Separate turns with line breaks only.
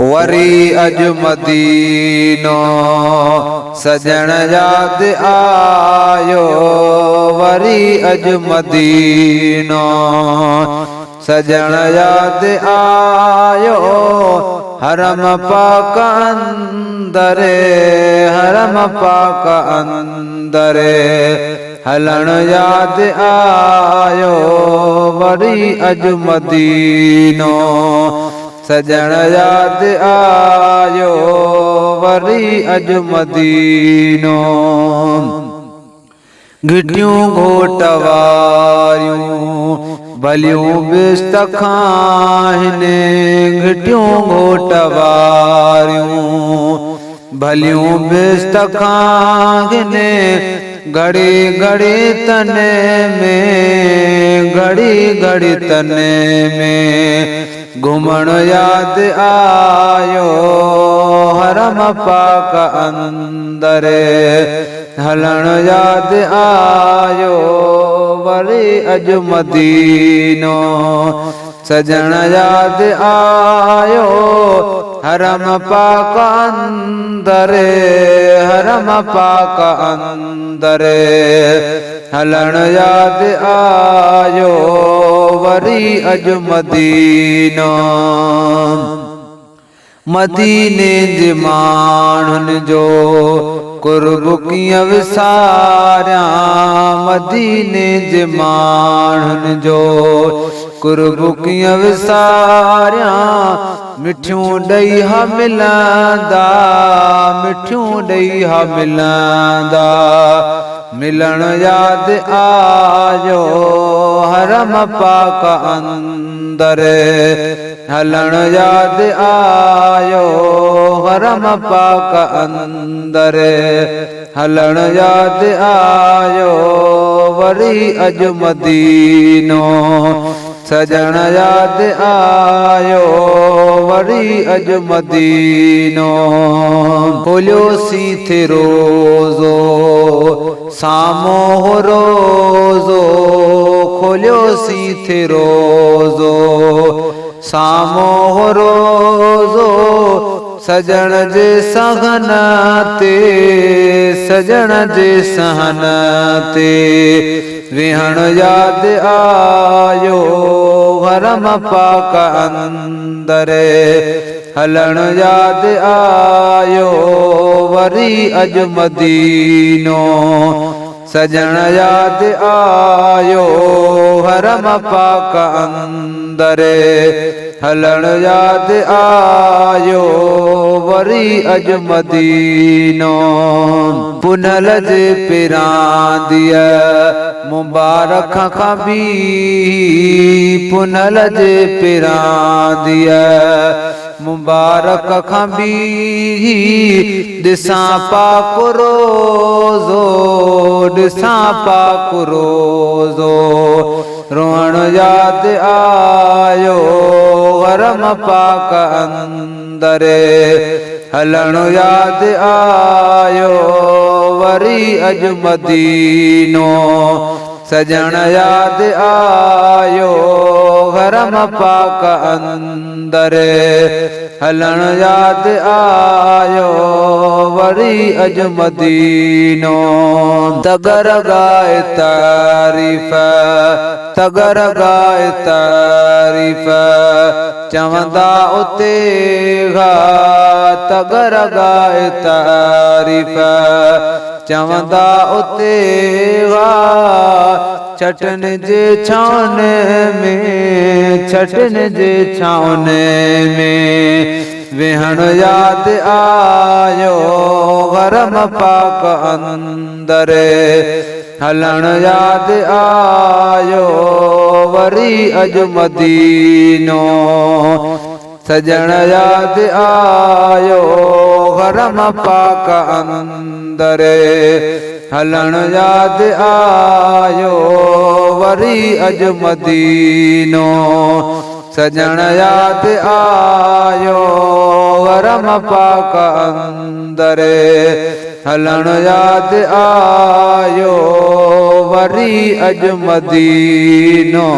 वरी अज मदीनो सजण याद आयो, वरी अज मदीनो सजण याद आयो। हरम पाक अंदरे, हरम पाक अंदरे हलण याद आयो, वरी अज मदीनो सजण याद आयो, वरी अज मदीनो। घिटियूं घोट वारियूं भलियूं बिस्त खाहिनि, घिटियूं घोट वारियूं भलियूं बिस्त खाहिनि। घड़ी घड़ी तने में, घड़ी घड़ी तने में घुमण याद आयो। हरम पाक अंदरे हलण याद आयो, वरी अज मदीनो सजण याद आयो। हरम पाक अंदरे, हरम पाक अंदरे हलण याद आयो, वरी अज मदीनो। मदीने जे माण्हुनि जो कुर्ब कीअं विसारियां, मदीने जे माण्हुनि जो कुर्ब कीअं विसारियां। मिठियूं ॾेई हा मिलंदा, मिठियूं ॾेई हा मिलंदा मिलण याद आयो। हरम पाक अंदरे हलण याद आयो, हरम पाक अंदरे हलण याद आयो, वरी अज मदीनो सजण याद आयो, वरी अज मदीनो। खोलियोसी थे रोज़ो सामो रोज़ो, खोलियोसी थे रोज़ो सामो रोज़ो। सजण जे सहन ते, सजण जे सहन ते विहण याद आयो। हरम पाक अंदरे हलण याद आयो, वरी अज मदीनो सजण याद आयो। हरम पाक अंदरे हलण याद आयो, वरी अज मदीनो। पुनल जे पिरांदिय मुबारक खां बि, पुनल जे पिरांदिय मुबारक खां बि ॾिसां पाक रोज़ो, ॾिसां पाक रोज़ो रोअण याद आयो। हरम पाक अंदरे हलण याद आयो, वरी अज मदीनो सजण याद आयो। हरम पाक अंदरे हलण याद आयो, वरी अज मदीनो। तगर गाए तारीफ़, तगर गाए तारीफ़ चवंदा उते गा, तगर गाए तारीफ़ चवंदा उते गा। छटन जे छावन में, छटन जे छावन में विहण याद आयो। हरम पाक अंदरे हलण याद आयो, वरी अज मदीनो सजण याद आयो। हरम पाक अंदरे हलण याद आयो, वरी अज मदीनो सजण याद आयो। हरम पाक अंदरे हलण याद आयो, वरी अज मदीनो।